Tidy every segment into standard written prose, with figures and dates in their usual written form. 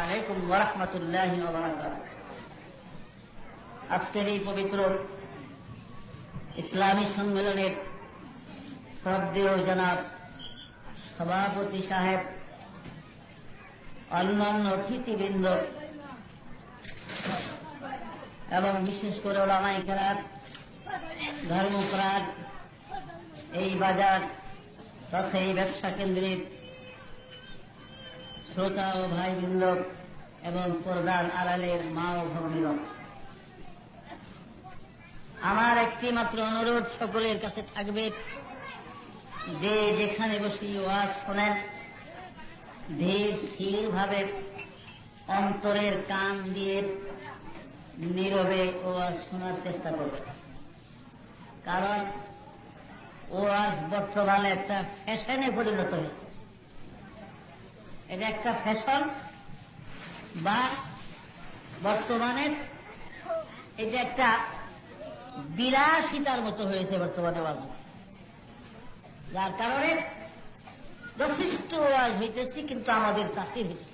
আলাইকুম ওয়া রাহমাতুল্লাহি ওয়া বারাকাতুহু। আজকের এই পবিত্র ইসলামী সম্মেলনের শ্রদ্ধেয় জনাব সভাপতি সাহেব, অন্যান্য অতিথিবৃন্দ এবং বিশেষ করে ওলামায়ে কেরাম, ধর্মপ্রাণ, এই বাজার তথা এই ব্যবসা কেন্দ্রের শ্রোতা ও ভাইবৃন্দ এবং পর্দার আড়ালের মা ও ভগ্নীরা, আমার একটি মাত্র অনুরোধ সকলের কাছে থাকবে যে যেখানে বসে ওয়াজ শোনেন, ধীর স্থির ভাবে অন্তরের কান দিয়ে নীরবে ওয়াজ শোনার চেষ্টা করবে। কারণ ওয়াজ বর্তমানে একটা ফ্যাশনে পরিণত হয়েছে। এটা একটা ফ্যাশন বা বর্তমানে এটা একটা বিলাসিতার মতো হয়েছে বর্তমানে ওয়াজ, যার কারণে যথেষ্ট ওয়াজ হইতেছি কিন্তু আমাদের তাসির হয়েছে।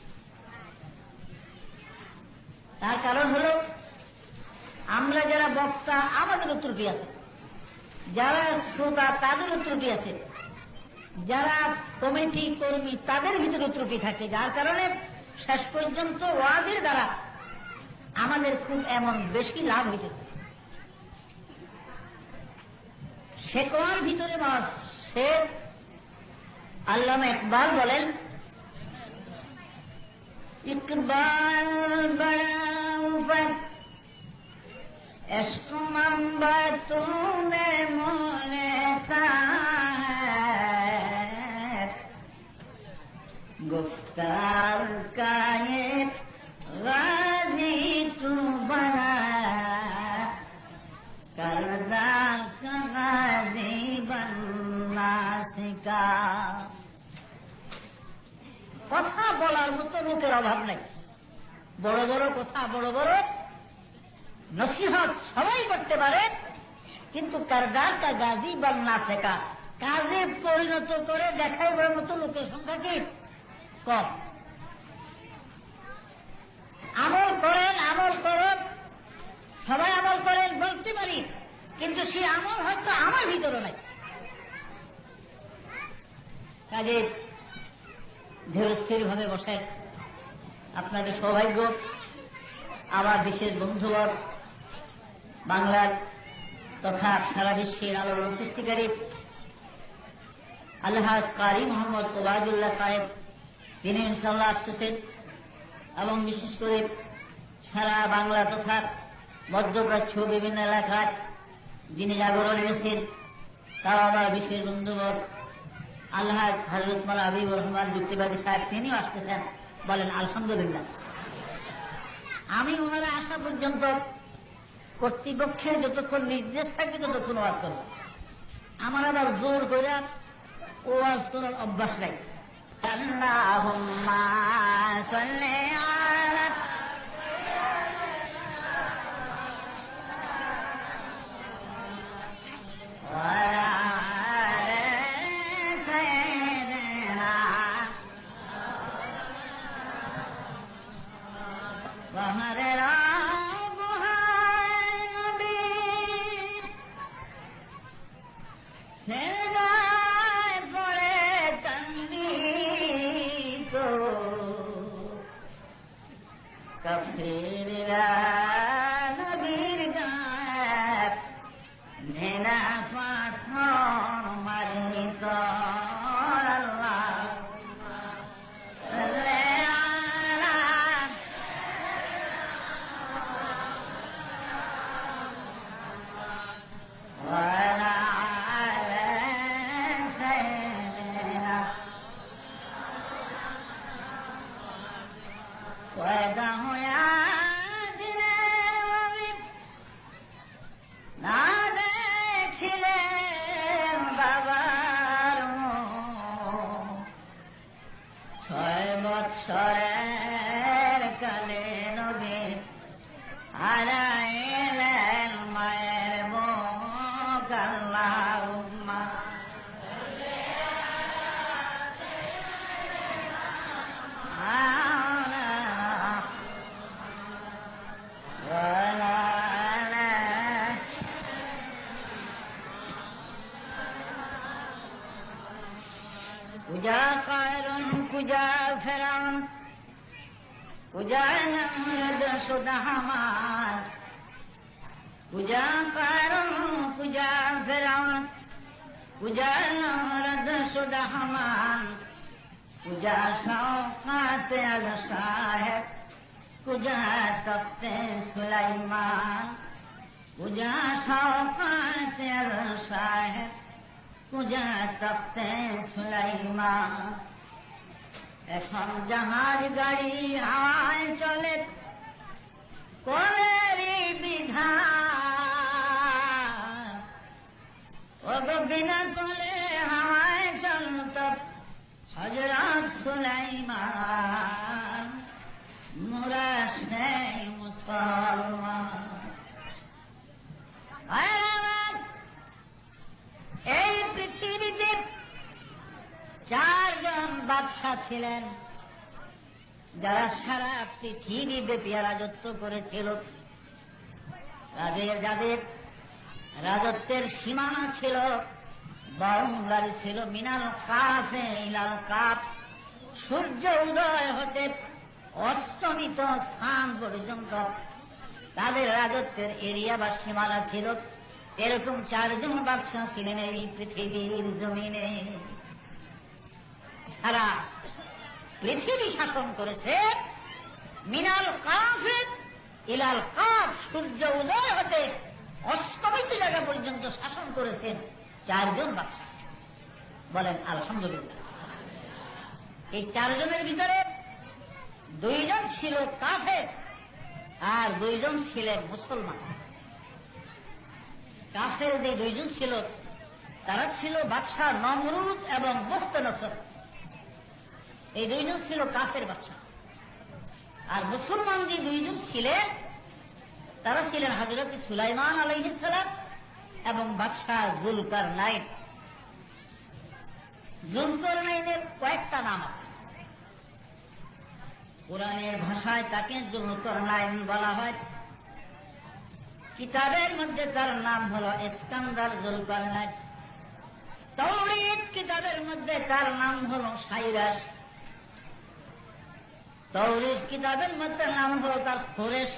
তার কারণ হল আমরা যারা বক্তা আমাদেরও ত্রুটি আছে, যারা শ্রোতা তাদেরও ত্রুটি আছে, যারা কমিটি কর্মী তাদের ভিতরে ত্রুটি থাকে, যার কারণে শেষ পর্যন্ত ওয়াজের দ্বারা আমাদের খুব এমন বেশি লাভ হইতেছে। শেকওয়ার ভিতরে সে আল্লামা ইকবাল বলেন, ইকবাল বড়া উফত इश्क मोहब्बतों में मोलता है, गुफ्तार का ये गाजी तू बना, करदार का गाजी बनना सिखा। কথা বলার মতো লোকের অভাব নাই। বড় বড় কথা, বড় বড় নসিহত সবাই করতে পারে, কিন্তু কারদার কা গাজী বাননা শেখা, কাজে পরিণত করে দেখাইবার মতো লোকের সংখ্যা কি কম। আমল করেন, আমল করেন, সবাই আমল করেন বলতে পারি, কিন্তু সেই আমল হয়তো আমার ভিতরে নাই। কাজে ধীরস্থির ভাবে বসেন। আপনাদের সৌভাগ্য, আমার বিশেষ বন্ধুবর, বাংলার তথা সারা বিশ্বের আলোড়ন সৃষ্টিকারী আলহাজ কারি মোহাম্মদ ওবায়দুল্লাহ সাহেব, তিনি ইনশাআল্লাহ আসতেছেন এবং বিশেষ করে সারা বাংলা তথা মধ্যপ্রাচ্য বিভিন্ন এলাকায় যিনি জাগরণ এনেছেন, তাও আমার বিশেষ বন্ধুবর আলহাজ হযরত মাওলানা হাবিবুর রহমান যুক্তিবাদী সাহেব, তিনিও আসতেছেন। বলেন আলহামদুলিল্লাহ। আমি ওনারা আসা পর্যন্ত কর্তৃপক্ষের যতক্ষণ নির্দেশ থাকবে ততক্ষণ ওয়াজ করব। আমার আবার জোর করে ওয়াজ করার অভ্যাস নাই। আল্লাহুম্মা সাল্লি আলা কফিরা নবীর গায়ে ভেনা পাথর মারিত বৎসরের কালে নবী হারাইলেন মায়ের মুখ। আল্লাহুম্মা কুজা কায়রন কুজা ফেরাউন কুজা নমরুদ শুধু হামান কুজা কায়রন কুজা ফেরাউন কুজা নমরুদ শুধু হামান কুজা শওকাত আল সাহেব কুজা তখতে সুলাইমান কুজা শওকাত আল সাহেব কুজা তখতে সুলাইমান এখন জাহাজ গাড়ি হাওয়ায় চলে কোলেরই বিধান ওগো বিনা কোলে হাওয়ায় চলত হযরত সুলাইমান মোরা সেই মুসলমান। এই পৃথিবীতে চারজন বাদশাহ ছিলেন যারা সারা পৃথিবী ব্যাপী রাজত্ব করেছিল। যাদের রাজত্বের সীমানা ছিল, বাউন্ডারি ছিল মিনাল কাফে ইলাল কাফ, সূর্য উদয় হতে অস্তমিত স্থান পর্যন্ত তাদের রাজত্বের এরিয়া বা সীমানা ছিল। এরকম চারজন বাদশাহ ছিলেন এই পৃথিবীর জমিনে। সারা পৃথিবী শাসন করেছে মিনাল কাফে ইলাল কাফ, সূর্য উদয় হতে অস্তমিত জায়গা পর্যন্ত শাসন করেছেন চারজন বাদশাহ। বলেন আলহামদুলিল্লাহ। এই চারজনের ভিতরে দুইজন ছিল কাফের আর দুইজন ছিলেন মুসলমান। কাফের যে দুইজন ছিল তারা ছিল বাদশাহ নমরুদ এবং বুখতনসর। এই দুইজন ছিল কাফের বাদশাহ। আর মুসলমান যে দুইজন ছিলেন তারা ছিলেন হযরত সুলাইমান আলাইহিস সালাম এবং বাদশাহ যুলকারনাইন। যুলকারনাইনের কয়েকটা নাম আছে। কোরআনের ভাষায় তাকে যুলকারনাইন বলা হয়। কিতাবের মধ্যে তার নাম হল ইস্কান্দার যুলকারনাইন। তাওরীত কিতাবের মধ্যে তার নাম হল সাইরাস। তাওরীত কিতাবের মধ্যে নাম হল তার খোরেশ।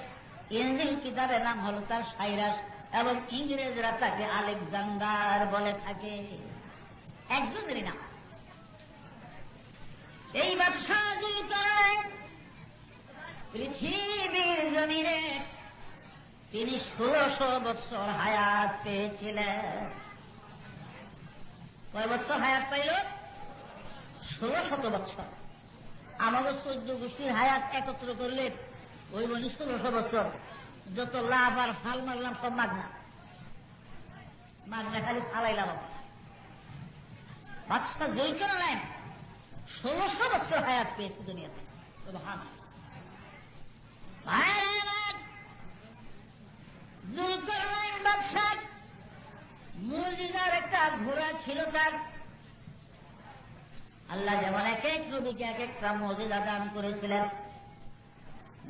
ইনজিল কিতাবের নাম হল তার সাইরাস এবং ইংরেজরা তাকে আলেকজান্ডার বলে থাকে। একজনেরই নাম। এই বাদশাহ যুলকারনাইন পৃথিবীর জমিনে তিনি 1600 বছর হায়াত পেয়েছিলেন। কয় বছর হায়াত পাইল? 1600 বছর। আমাদের 14 গোষ্ঠীর হায়াত একত্র করলে ওই 1600 বছর। যত লাভ আর ফাল মারলাম সব মাগনা, খালি ফালাইলাম। বাদশাহ যুলকারনাইন 1600 বছর হায়াত পেয়েছে দুনিয়াতে। সুবহানাল্লাহ। যুলকারনাইন বাদশাহ মুজিজার একটা ঘোড়া ছিল তার। আল্লাহ যেমন এক এক নবীকে এক একটা মুজিজা দান করেছিলেন।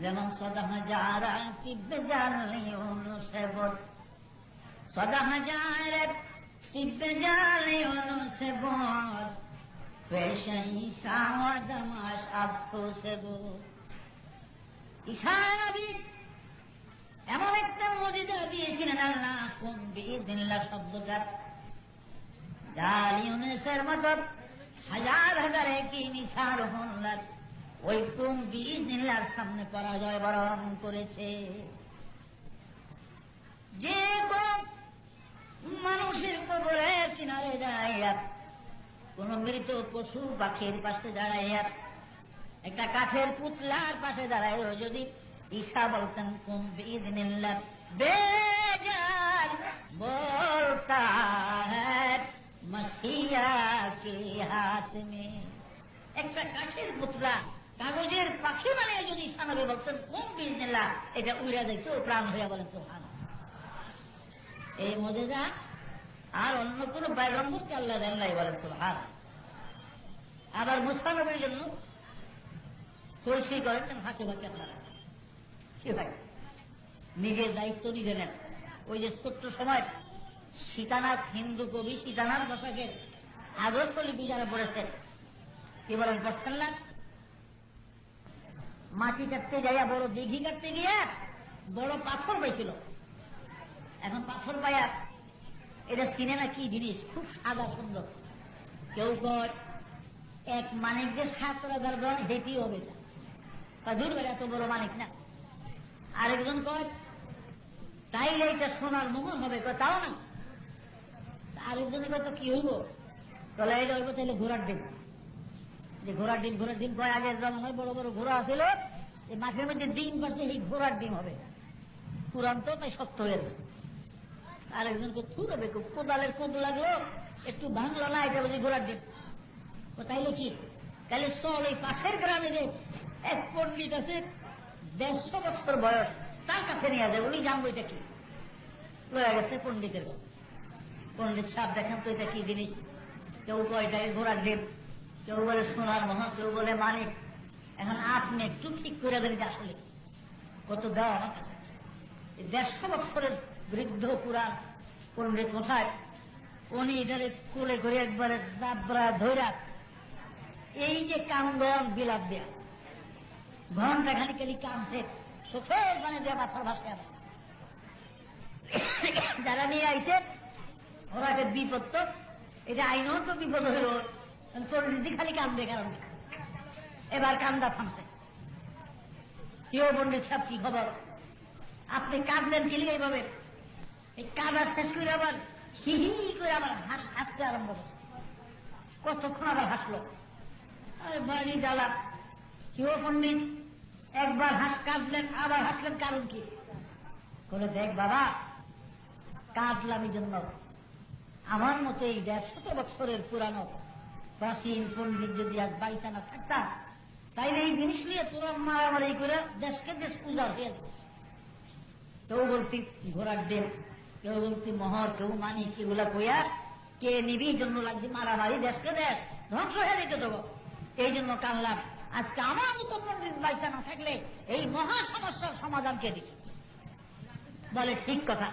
যেমন সদাহাজার তিব্বে জানলি অনুসেবন, সদাহাজার তিব্বে জানলি অনুসেবন, ফেশাই সাওয়াদামাস আফসোসেবন। ঈসা নবী এমন একটা মুজিজা দিয়েছিলেন আল্লাহ, কুম বিইযনিল্লাহ শব্দটা জাল ইউনুসের মতো হাজার হাজার একই নিসার হল্লার ওই কুম বিইযনিল্লাহর সামনে পরাজয় বরণ করেছে। যে কোন মানুষের কবরের কিনারে দাঁড়াইয়া, কোন মৃত পশু পাখির পাশে দাঁড়াইয়া, একটা কাঠের পুতলার পাশে দাঁড়ায় যদি ঈসা বলতেন কুম বিইযনিল্লাহ, বেজান বলতা হ্যায় মসিয়া কে হাত মে। একটা কাঠের পুতলা কাগজের পাখি মানে যদি ঈসা নবী বলতেন কুম বিইযনিল্লাহ, এটা উড়ে যাইতো প্রাণ হইয়া। বলেন সুবহানাল্লাহ। এই মুজিজা আর অন্য কোন পয়গম্বরকে আল্লাহ দেন নাই। বলেন সুবহানাল্লাহ। আবার মুসা নবীর জন্য পরিচয় করেন হাতে ভাতে আপনারা কি ভাই, নিজের দায়িত্ব নিজে নেন। ওই যে ছোট্ট সময় সীতানাথ, হিন্দু কবি সীতানাথ বসাকের আদর্শ লিপি যারা পড়েছেন, কি বলেন পড়ছেন না? মাটি কাটতে যাইয়া বড় দিঘি কাটতে গিয়া বড় পাথর পাইছিল। এখন পাথর পাইয়া এটা চিনে না কি জিনিস, খুব সাদা সুন্দর। কেউ কয় এক মানিক যে 7,000 জন হেঁটি হবে, দূর বেড়ে এত বড় মানিক না। আরেকজন কয় তাইলে এটা সোনার মোহর হবে, তাও না। আরেকজনে কয় তো কি হইব, তাহলে এটা হইব তাহলে ঘোড়ার ডিম। যে ঘোড়ার ডিম কয় আগের জমানায় বড় বড় ঘোড়া আছিল, এই মাঠের মধ্যে ডিম পাশে এই ঘোড়ার ডিম হবে। পুরান তো তাই শক্ত হয়ে গেছে। আরেকজনকে থুর হবে, কোদালের কোদ লাগলো, একটু ভাঙলো না, এটা বুঝি ঘোড়ার ডিম। তাইলে কি, তাহলে চল এই পাশের গ্রামে যে এক পণ্ডিত আছে 150 বছর বয়স, তার কাছে নিয়ে যায়, উনি জানবো এটা কি। লয়ে গেছে পণ্ডিতের কাছে। পণ্ডিত সাহেব দেখেন তো এটা কি জিনিস। কেউ কয় এটাকে ঘোড়ার ডিম, কেউ বলে সোনার মোহর, কেউ বলে মানিক। এখন আপনি একটু ঠিক করে দেন যে আসলে কত দেওয়া আমার কাছে। 150 বছরের বৃদ্ধ পুরাণ পণ্ডিত মশাই, উনি এটারে কোলে করে একবারে দাবরা ধৈরা এই যে কান্দন বিলাপ দেয়া ঘন্টা খালি খালি কাঁদছে, চোখের মানে দেয়া মাথার ভাসে। যারা নিয়ে আইছে ওরা একটা বিপদ, তো এটা আইনও তো বিপদ হইল, পণ্ডিত খালি কান্দে। কারণ এবার কান্দা থামছে। কেউ পণ্ডিত সাহেব কি খবর, আপনি কাঁদলেন কি লিগে এইভাবে? এই কাঁদা শেষ করে আবার হি হি করে আবার হাসতে আরম্ভ করছে। কতক্ষণ আবার হাসলো, আরে বাড়ি জ্বালা। কেউ পণ্ডিত একবার কাঁদলেন আবার হাসলেন, কারণ কি? বলে দেখ বাবা, কাঁদলাম এই জন্য আমার মতো এই 150 বছরের পুরানো প্রাচীন পণ্ডিত যদি আজ বাইসানা থাকতাম, তাইলে এই জিনিস নিয়ে তোরা মারামারি করে দেশকে দেশ পূজার হয়ে যাবে। কেউ বলতি ঘোড়ার ডিম, কেউ বলতি মোহর, কেউ মানিক, এগুলা কইয়া কে নিবি জন্য লাগছে মারামারি, দেশকে দেশ ধ্বংস হয়ে যেতে দেবো। এই জন্য কানলাম। আজকে আমার মতো পণ্ডিত বাইসা না থাকলে এই মহা সমস্যার সমাধান কে দিচ্ছে? বলে ঠিক কথা।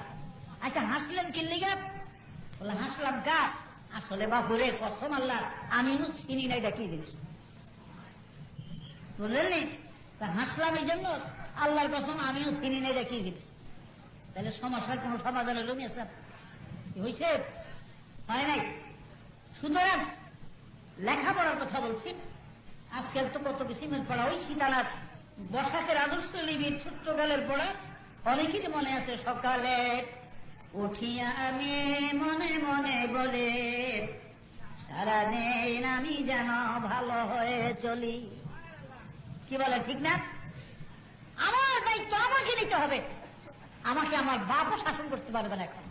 আচ্ছা হাসলেন কি লিগা? বলে হাসলাম কার? আসলে বাপুরে কসম আল্লাহ আমি চিনি না এটা কি জিনিস, বুঝলেন? তা হাসলাম এই জন্য, আল্লাহর কসম আমিও চিনি না এটা কি জিনিস। তাহলে সমস্যার কোন সমাধানের জমি আছে হয়েছে? হয় নাই। সুতরাং লেখাপড়ার কথা বলছি। আজকাল তো কত কিসিমের পড়া, ওই সীতানাথ বসাকের আদর্শ লিপির ছোট্টকালের পড়া অনেকেরই মনে আছে। সকালে উঠিয়া আমি মনে মনে বলে, সারাদিন আমি যেন ভালো হয়ে চলি। কি বলে ঠিক না? আমার দায়িত্ব আমাকে নিতে হবে। আমাকে আমার বাপও শাসন করতে পারবে না এখন,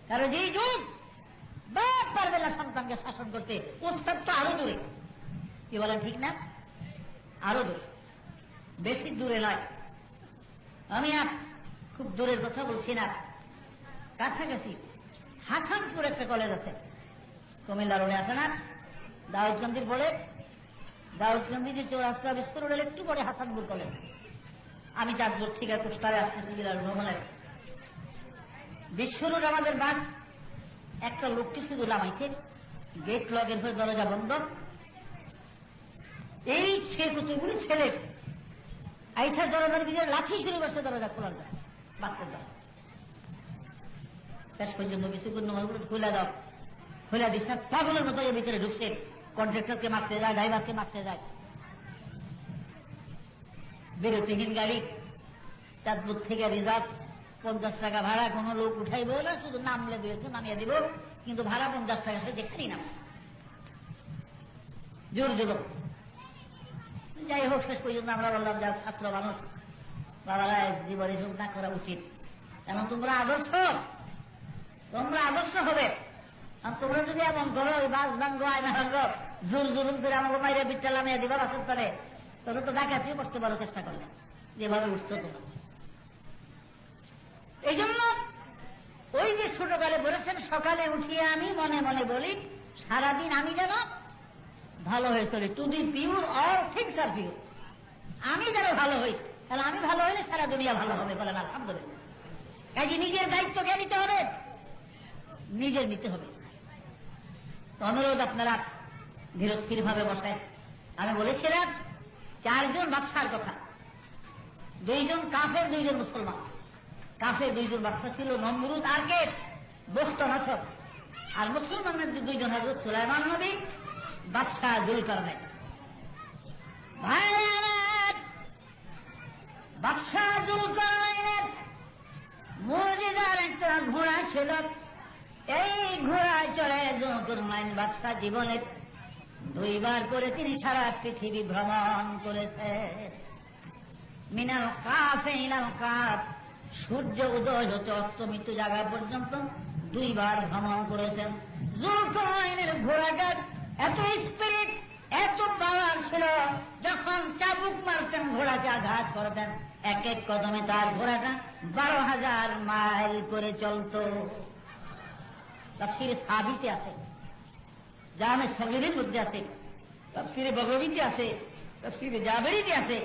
কারণ যেই যুগ বাপ পারবে না সন্তানকে শাসন করতে, ওস্তাদ তো আরো দূরে। কি বলেন ঠিক না? আরো দূরে, বেশি দূরে নয়। আমি আর খুব দূরের কথা বলছি না, কাছাকাছি হাসানপুর একটা কলেজ আছে, কুমিল্লা রোডে আছে না, দাউদকান্দির পরে, দাউদকান্দি যে চৌরাস্তা বিশ্ব রোডের একটু পরে হাসানপুর কলেজ। আমি চাঁদপুর থেকে কুষ্টারে আসতেছি জেলার ভ্রমণের। বিশ্ব রোড আমাদের বাস একটা লোককে শুধু নামাইছে, গেট লগের হয়ে দরজা বন্ধ। এই কতগুলি ছেলে আইসার দরজার ভিতরে লাঠি শুরু করছে দরজা খোলার জন্য, বাসের দরজা। শেষ পর্যন্ত কিছুক্ষণ খুলে দাও, খুলে দিচ্ছে না, পাগলের মতো এর ভিতরে ঢুকছে। কন্ট্রাক্টরকে মারতে যায়, ড্রাইভারকে মারতে যায়। বিরতিহীন গাড়ি, চাঁদপুর থেকে রিজার্ভ, 50 টাকা ভাড়া। কোন লোক উঠাইব না, শুধু নামলে দিয়েছে নামিয়ে দিব, কিন্তু ভাড়া 50 টাকা সে যেখানেই নাম জোর দিল। যাই হোক, শেষ পর্যন্ত আমরা বললাম যার ছাত্র মানুষ, বাবারা জীবনে যোগ না করা উচিত। কারণ তোমরা আদর্শ, তোমরা আদর্শ হবে। তোমরা যদি এমন করো, বাস ভাঙ্গ, আয়না ভাঙ্গ, জোর জুলুম করে আমাকে মাইরে বিচ্ছা নামিয়ে দিবা বাসের তলে, তোমরা তো ডাকাতিও করতে পারো চেষ্টা করলে, যেভাবে উঠতো তোমরা। এই জন্য ওই যে ছোটকালে বলেছেন, সকালে উঠিয়ে আমি মনে মনে বলি, সারাদিন আমি যেন ভালো হয়ে চলি। To be pure or things are pure. আমি যেন ভালো হই, তাহলে আমি ভালো হইলে সারা দুনিয়া ভালো হবে। বলেন আলহামদুলিল্লাহ। কাজে নিজের দায়িত্ব কে নিতে হবে? নিজের নিতে হবে। অনুরোধ আপনারা ধীরস্থির ভাবে বসায়। আমি বলেছিলাম 4 জন বাদশার কথা, 2 জন কাফের, 2 জন মুসলমান। কাফের 2 জন বাদশা ছিল, নমরুদ আর কে, বখতনাসর। আর মুসলমানের 2 জন হযরত সুলাইমান নবী, বাদশা যুলকারনাইন। বাদশা যুলকারনাইনের মুজিজার একটা ঘোড়া ছিল। এই ঘোড়ায় চড়ে যুলকারনাইন বাদশা জীবনে 2 বার করে তিনি সারা পৃথিবী ভ্রমণ করেছে। মিনাল কাফে ইলাল কাফ, সূর্য উদয় হতে অস্তমিত জায়গা পর্যন্ত 2 বার ভ্রমণ করেছেন। যুলকারনাইনের ঘোড়াটার এত স্পিরিট, এত পাওয়ার ছিল, যখন চাবুক মারতেন ঘোড়াকে আঘাত করতেন, এক এক কদমে তার ঘোড়াটা 12,000 মাইল করে চলত। তাফসীরে সাবিতে আছে, জামে সগীরের মধ্যে আছে, তাফসীরে বগবীতে আছে, তাফসীরে জাবেরিতে আছে।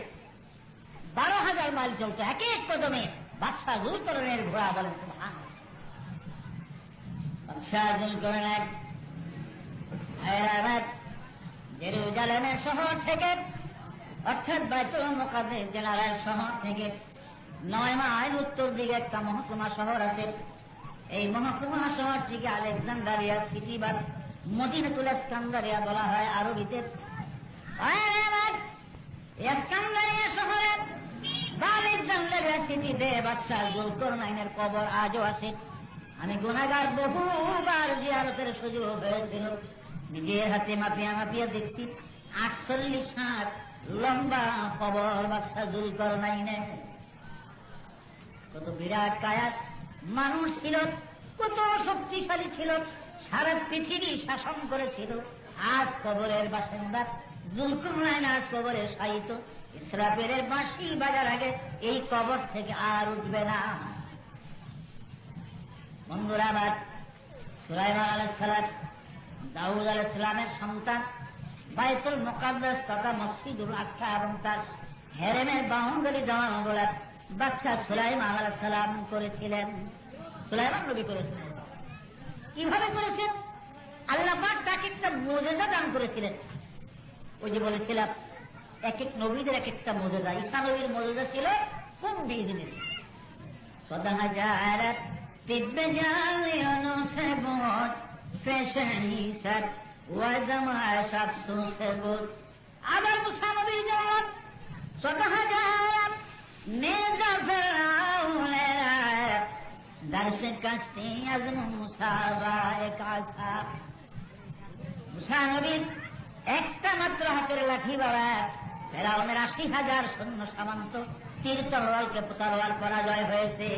12,000 মাইল চলত এক এক কদমে বাদশাহ যুলকারনাইনের ঘোড়া। বলেন সুবহানাল্লাহ। বাদশাহ যুলকারনাইন জেরুজালেমের শহর থেকে, অর্থাৎ বাইতুল মুকাদ্দাস জেনারেল শহর থেকে 9 মাইল উত্তর দিকে একটা মহকুমা শহর আছে। এই মহকুমা শহরটিকে আলেকজান্দ্রিয়া সিটি বা মদিনাতুল ইস্কান্দারিয়া বলা হয় আরবিতে। ইস্কান্দারিয়া শহরে বা আলেকজান্দ্রিয়া সিটিতে বাদশাহ যুলকারনাইনের কবর আজও আছে। আমি গুনাহগার, বহুবার জিয়ারতের সুযোগ হয়েছিল, নিজের হাতে মাপিয়া মাপিয়া দেখছি। 48 হাত লম্বা কবর বাদশাহ যুলকারনাইনের। কত বিরাট কায়াত মানুষ ছিল, কত শক্তিশালী ছিল, সারা পৃথিবী শাসন করেছিল। আজ কবরের বাসিন্দা যুলকারনাইন, আজ কবরে শায়িত। ইসরাফিলের বাঁশি বাজার আগে এই কবর থেকে আর উঠবে না। বন্ধুরা আমার, সুলাইমান আলাইহিস সালাম দাউদ আলাইহিস সালামের সন্তান, বাইতুল মুকাদ্দাস তথা মসজিদুল আকসা এবং তার হেরেমের বাউন্ডারি জমানগুলা বাচ্চা সুলাইমান আলাইহিস সালাম করেছিলেন। সুলাইমান নবী করেছিলেন। কিভাবে করেছেন? আল্লাহ পাক তাকে একটা মুজিজা দান করেছিলেন। ওই যে বলেছিলাম, এক এক নবীদের এক একটা মুজিজা। ঈসা নবীর মুজিজা ছিল কোন বিজনেস সদা জারাত তিব্বে জালিয়ানো সেবত ফেশাইসাত ওয়াজামা শাকসু সেবত। আবার মুসা নবীর যেমন সদা জারাত নেজা ফেরাউলেরা দারসে কাস্তি আজম মুসাবায়ে কাথা। মুসা নবীর একটা মাত্র হাতের লাঠি বাবা ফেরাউনের 80,000 সৈন্য সামন্ত তীর তলোয়ার পরাজয় হয়েছে।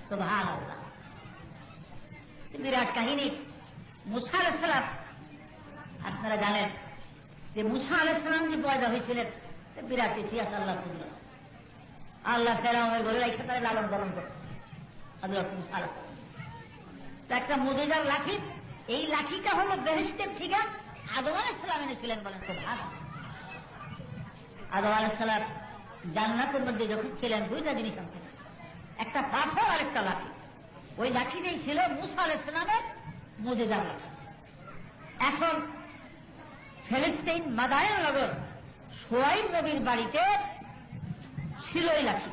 সুবহানাল্লাহ। বিরাট কাহিনী। মুসা আলাইহিস সালাম, আপনারা জানেন যে মুসা আলাইহিস সালাম যে পয়দা হয়েছিলেন, বিরাট ইতিহাস আল্লাহ শুনলেন। আল্লাহ ফেরাউনের ঘরে রেখে তারা লালন পালন করছে হযরত মুসা আলাইহিস সালাম। একটা মুজিজার লাঠি, এই লাঠিটা হলো বেহেশতের থেকে আদম আলাইহিস সালাম এনেছিলেন। বলেন সুবহানাল্লাহ। আদম আলাইহিস সালাম জান্নাতের মধ্যে যখন ছিলেন 2টা জিনিস আনছিলেন, একটা পাথর আর একটা লাঠি। ওই লাঠিটাই ছিল মুসা আলাইহিস সালামের মুজিজার লাঠি। এখন ফিলিস্তিন মাদায়েন নগর শুআইব নবীর বাড়িতে ছিল এই লাঠি।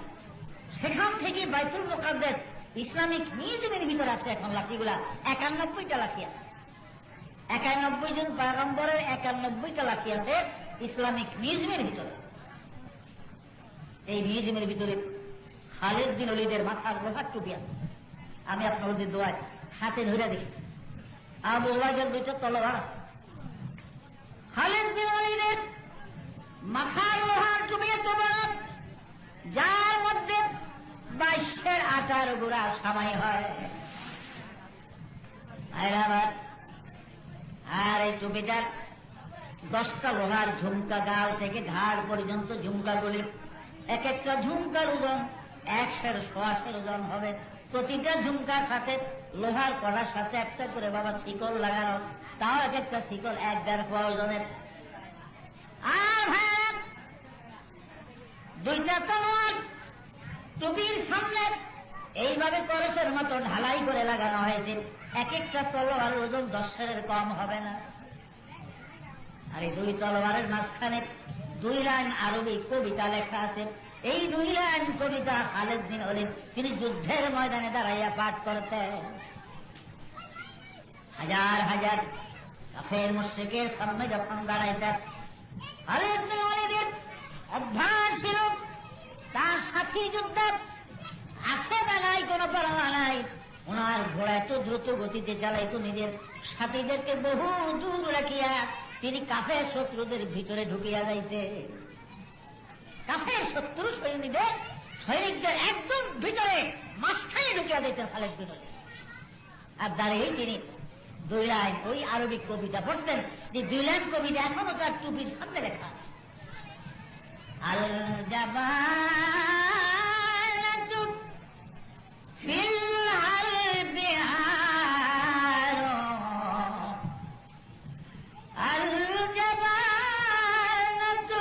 সেখান থেকে বাইতুল মুকাদ্দাস ইসলামিক মিউজিয়ামের ভিতরে আছে এখন লাঠিগুলা। 91টা লাঠি আছে। 91 জন পয়গম্বরের 91টা লাঠি আছে ইসলামিক মিউজিয়ামের ভিতরে। এই মিউজিয়ামের ভিতরে খালিদ বিন ওলীদের মাথার লোহার টুপি আছে। আমি আপনাদের দোয়ায় হাতে ধরে দেখেছি। আবু ওয়াইদের 2টা তলোয়ার আছে। খালিদ বিন ওলীদের মাথার লোহার টুপি এত বড়, যার মধ্যে 22 আটার গোড়া সামাই হয়। আর এই টুপিটার 10টা লোহার ঝুমকা, গাল থেকে ঘাড় পর্যন্ত ঝুমকাগুলি, এক একটা ঝুমকার ওজন 100-150 ওজন হবে। প্রতিটা ঝুমকার সাথে লোহার কড়ার সাথে একটা করে বাবা শিকল লাগানো, তাও এক একটা শিকল 1-1.5 ওজনের। আর ভাই 2টা তলোয়ার টুপির সামনে এইভাবে করসের মতো ঢালাই করে লাগানো হয়েছে। এক একটা তলোয়ার ওজন 10 সেরের কম হবে না। আর এই দুই তলোয়ারের মাঝখানে 2 লাইন আরবি কবিতা লেখা আছে। এই 2 লাইন কবিতা খালেদ বিন ওলীদ তিনি যুদ্ধের ময়দানে দাঁড়াইয়া পাঠ করতেন। হাজার হাজার কাফের মুশরিকের সামনে যখন দাঁড়াইতেন, খালেদ বিন ওলীদের অভ্যাস ছিল তার সাথী যুদ্ধ আছে বা নাই কোনো পরোয়া নাই, ওনার ঘোড়া এত দ্রুত গতিতে চালাইতো, নিজের সাথীদেরকে বহু দূর রাখিয়া তিনি কাফের শত্রুদের ভিতরে ঢুকিয়া যাইতে। কাফের শত্রু সৈনিকদের একদম ভিতরে মাঝখানে ঢুকিয়া দিতেন খালেদ বিন ওলীদ। আর দাঁড়িয়ে তিনি 2 লাইন ওই আরবিক কবিতা পড়তেন, যে 2 লাইন কবিতা এখনো তার টুপির সামনে লেখা। আল জাবানাতু ফিল হারবি আরো, আল জাবানাতু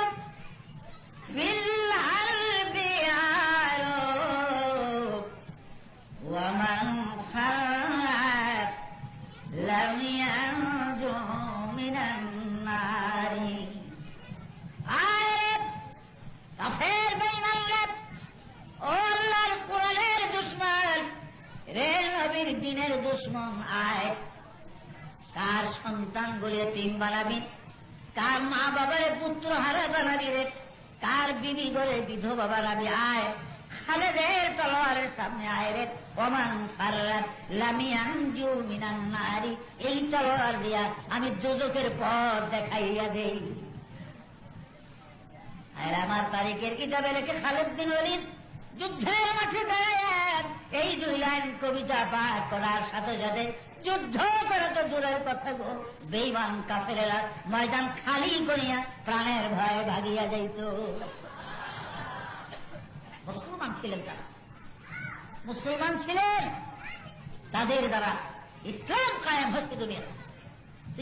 ফিল হারবি আরো, ওয়া মান খারাত লাম ইয়ানজু মিনান নারি। কাফের বেঈমান, ও আল্লাহর কোরআনের দুশমন, রে নবীর দ্বীনের দুশমন, আয় কার সন্তান গুলি এতিম বানাবি, কার মা বাবারে পুত্র হারা বানাবি রে, কার বিবি গলে বিধবা বানাবি, আয় খালেদের তলোয়ারের সামনে আয় রে। ওমান ফাররাত লাম ইয়ানজু মিনান নারি, এই তলোয়ার দিয়া আমি দোজখের পথ দেখাইয়া দেই। আর আমার তারিখের কিতাবে লেখে খালেদ বিন ওলীদ যুদ্ধের মাঠে দাঁড়ায় এই 2 লাইন কবিতা পাঠ করার সাথে সাথে যুদ্ধ করে তো দূরের কথা গো, বেঈমান কাফেরেরা ময়দান খালি করিয়া প্রাণের ভয়ে ভাগিয়া যাইত। মুসলমান ছিলেন তারা, মুসলমান ছিলেন, তাদের দ্বারা ইসলাম কায়েম হচ্ছে দুনিয়া।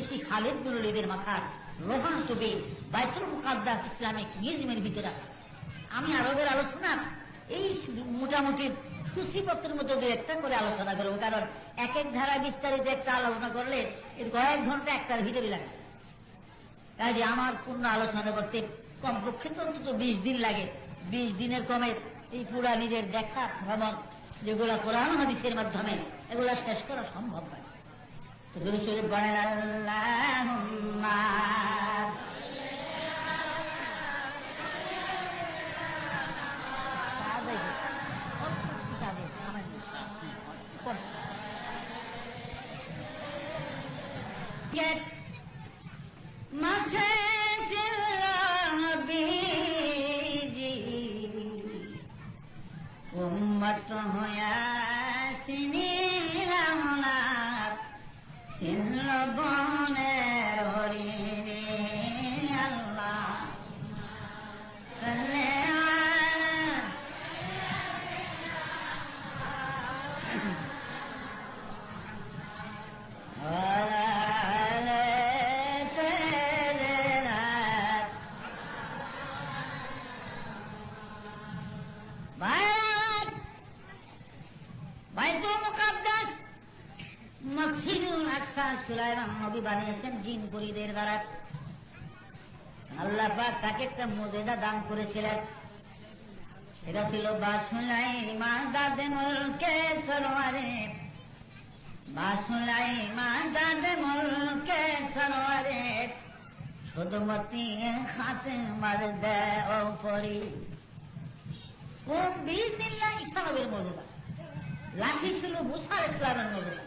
সেই খালেদ বিন ওলীদের মাথার রোহান টুপি বাইতুল মুকাদ্দাস ইসলামিক মিউজিয়ামের ভিতরে আছে। আমি আরবের আলোচনা এই মোটামুটি সূচিপত্রের মধ্যে 2-1টা করে আলোচনা করবো, কারণ এক এক ধারা বিস্তারিত একটা আলোচনা করলে এর কয়েক ঘন্টা একটার ভিতরে লাগে। তাই যে আমার পূর্ণ আলোচনা করতে কমপক্ষে তো অন্তত 20 দিন লাগে। 20 দিনের কমে এই পুরা নিজের দেখা ভ্রমণ যেগুলা কোরআন হাদিসের মাধ্যমে এগুলা শেষ করা সম্ভব নয়। তো দুরূদ শরীফ পড়েন, আল্লাহুম্মা উম্মত হয়াসিনিলাম না চিনল বনের হরিণে, আল্লাহ বাইতুল মুকাদ্দাস মসজিদুল আকসা সুলাইমান নবী বানিয়েছেন জিনপুরীদের দ্বারা। আল্লাহ পাক তাকে একটা মর্যাদা দান করেছিলেন, এটা ছিল বাসুলাইমা দাদে মুলকে সরওয়ারে, বাসুলাইমা দাদে মুলকে সরওয়ারে, শুধুমতি খাতে মারদে ও পরি। কোন 20 দিন ঈসা নবীর মর্যাদা, লাঠি ছিল মুসা ইসলামের মর্যাদা।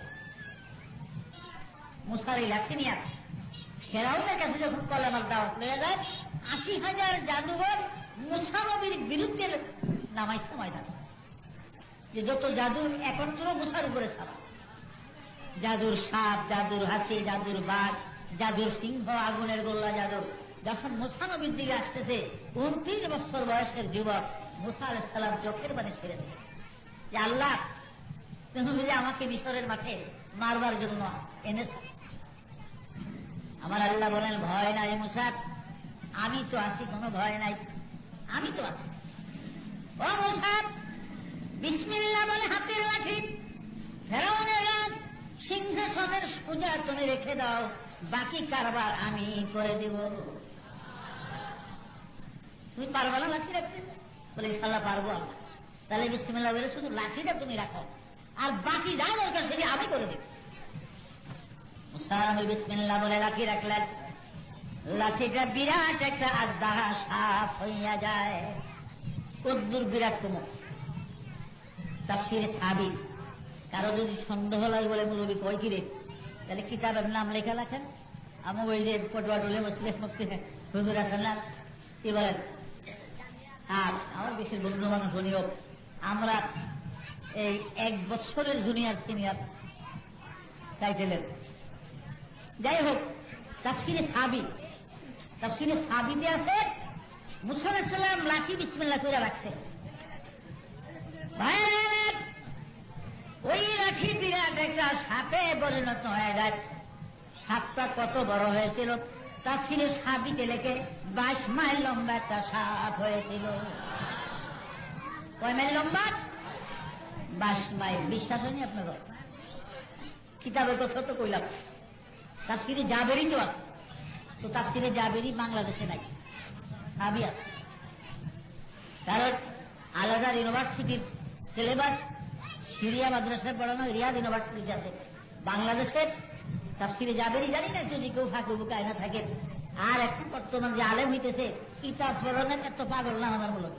মুসার এই লাঠি নিয়ে ফেরাউনের কাছে যখন কলেমার দাওয়াত লেগে যায়, 80,000 জাদুঘর মুসা নবীর বিরুদ্ধে নামাইছে ময়দান, যে যত জাদু একত্র মুসার উপরে ছাড়া, জাদুর সাপ, জাদুর হাতি, জাদুর বাঘ, জাদুর সিংহ, আগুনের গোল্লা জাদু। যখন মুসা নবীর দিকে আসতেছে, 29 বছর বয়সের যুবক মুসা আলাইহিস সালাম চোখের পানি ছেড়ে দেয় যে আল্লাহ তুমি যে আমাকে মিশরের মাঠে মারবার জন্য এনেছ, আমার আল্লাহ বলেন ভয় নাই মুসা, আমি তো আছি, কোনো ভয় নাই, আমি তো আছি। ও মুসা বিসমিল্লাহ বলে হাতের লাঠি ফেরাউনের রাজ সিংহাসনের সোজা তুমি রেখে দাও, বাকি কারবার আমি করে দেব। তুমি পারবা না লাঠি রাখতে? বলে ইনশাল্লাহ পারবো আমরা। তাহলে বিসমিল্লাহ বলে শুধু লাঠিটা তুমি রাখো, আর বাকি যা দরকার সেটি আমি করে দেব। মুসা নবী বিসমিল্লাহ বলে লাঠি রাখলেন। লাঠিটা বিরাট একটা আজদাহা সাপ হইয়া যায়। কদ্দুর বিরাট কুমুর। তাফসীরে সাবিত। কারো যদি সন্দেহ লাগে বলে মৌলবী কয় কিরে, তাহলে কিতাবের নাম লেখা লেখেন। আমি ওই যে পটুয়া টুলে বসলে হুজুর আছেন না, কি বলেন? আর আমার বেশি বন্ধু মানুষ শুনিও, আমরা এই 1 বছরের দুনিয়ার সিনিয়র টাইটেলের। যাই হোক, তাফসীরে সাবিত। তাফসীরে সাবিতে আছে মুসা আলাইহিস সালাম লাঠি বিসমিল্লাহ করে রাখছে। ওই লাঠি বিরাট একটা সাপে পরিণত হয়ে যায়। সাপটা কত বড় হয়েছিল? তাফসীরে সাবিতে লেখে 22 মাইল লম্বা একটা সাপ হয়েছিল। কয় মাইল লম্বা? 22 মাইল। বিশ্বাস হয়নি আপনার? কিতাবের কথা তো কইলাম। তাফসীরে জাবেরি তো আছে, তো তাফসীরে জাবেরি বাংলাদেশে নাই, সাবি আছে। কারণ আলাদা ইউনিভার্সিটির সিলেবাস সিরিয়া মাদ্রাসায় পড়ানো, রিয়াদ ইউনিভার্সিটিতে আছে। বাংলাদেশের তাফসীরে জাবেরি জানি না, যদি কেউ ফাঁকে বুকায় না থাকে। আর এখন বর্তমান যে আলেম হইতেছে, কিতাব পড়ানোর এত পাগল না আমার মূলত,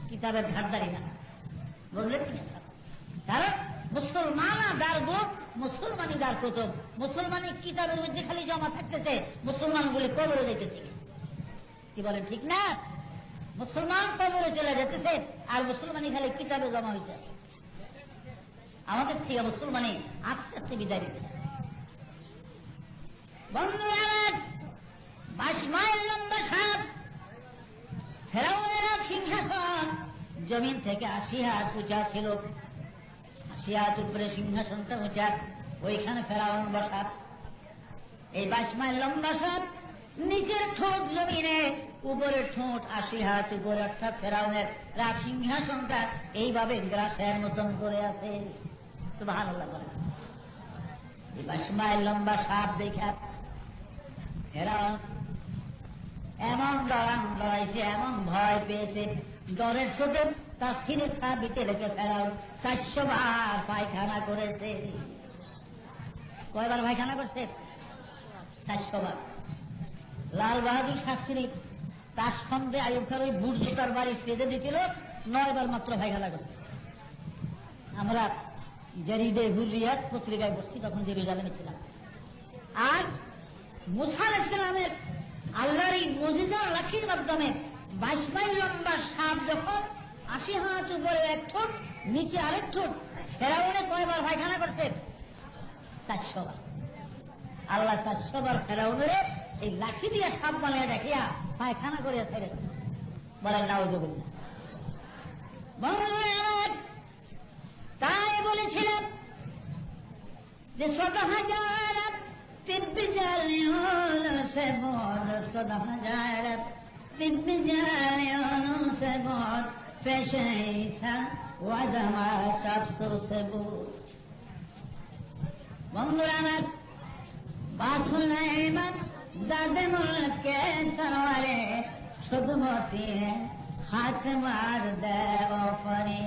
কিতাবের ঘাটদারি না, বুঝলেন কিনা? কারণ মুসলমানা দার গোপ, মুসলমানি দার কুতুব। মুসলমানি কিতাবের মধ্যে খালি জমা থাকতেছে, মুসলমানগুলি কবরে যেতেছে। কি বলেন, ঠিক না? মুসলমান কবরে চলে যেতেছে, আর মুসলমানি খালি কিতাবে জমা হইতে। আমাদের থেকে মুসলমানি আস্তে আস্তে বিদায় দিতেছে। বন্ধুরা, 22 মাইল লম্বা সাপ, ফেরাউনের সিংহাসন জমিন থেকে 80 হাত উঁচা ছিল। 80 হাত উপরে সিংহাসনটা উঁচা, ওইখানে ফেরাউন বসা। এই 22 মাইল লম্বা সাপ, নিচের ঠোঁট জমিনে, উপরের ঠোঁট 80 হাত উপরে, অর্থাৎ ফেরাউনের রাজ সিংহাসনটা এইভাবে গ্রাসের মতন করে আছে। সুবহানাল্লাহ বলেন। এই 22 মাইল লম্বা সাপ দেখা ফেরাউন এমন ডরাইছে, এমন ভয় পেয়েছে, ডরের ছোটে তাফসীরে সাবিতে লেখে ফেরাউন 400 বার পায়খানা করেছে। কয়বার পায়খানা করছে? 400 বার। লাল বাহাদুর শাস্ত্রী তাসখন্দে আইয়ুব খান ওই বুট জুতার বাড়ি স্টেজে দিয়েছিল, 9 বার মাত্র পায়খানা করছে। আমরা জারিদে হুরিয়াত পত্রিকায় বসছি, তখন জেরুজালেমে ছিলাম। আর মুসা আলাইহিস সালামের আল্লাহর এই মুজিজার লাঠির মাধ্যমে 22 মাইল লম্বা সাপ যখন 80 হাত উপরে এক ঠোঁট, নিচে আরেক ঠোঁট, ফেরাউনে কয়বার পায়খানা করছে? 400 বার। আল্লাহ 400 বার ফেরাউনের এই লাঠি দিয়ে সাপ বানিয়ে দেখিয়া পায়খানা করিয়া ছেড়ে বলেন নাউযুবিল্লাহ। বন্ধুরা, তাই বলেছিলেন যে 100,000 से बहुत 100,000 से बहुत पेशे ईसा वदमा सत्सु से बहुत। বন্ধুরা আমার, বাসুলাইমান দাদে মুলকে সরওয়ারে শুধুমতি খাতমার দেও ফরি।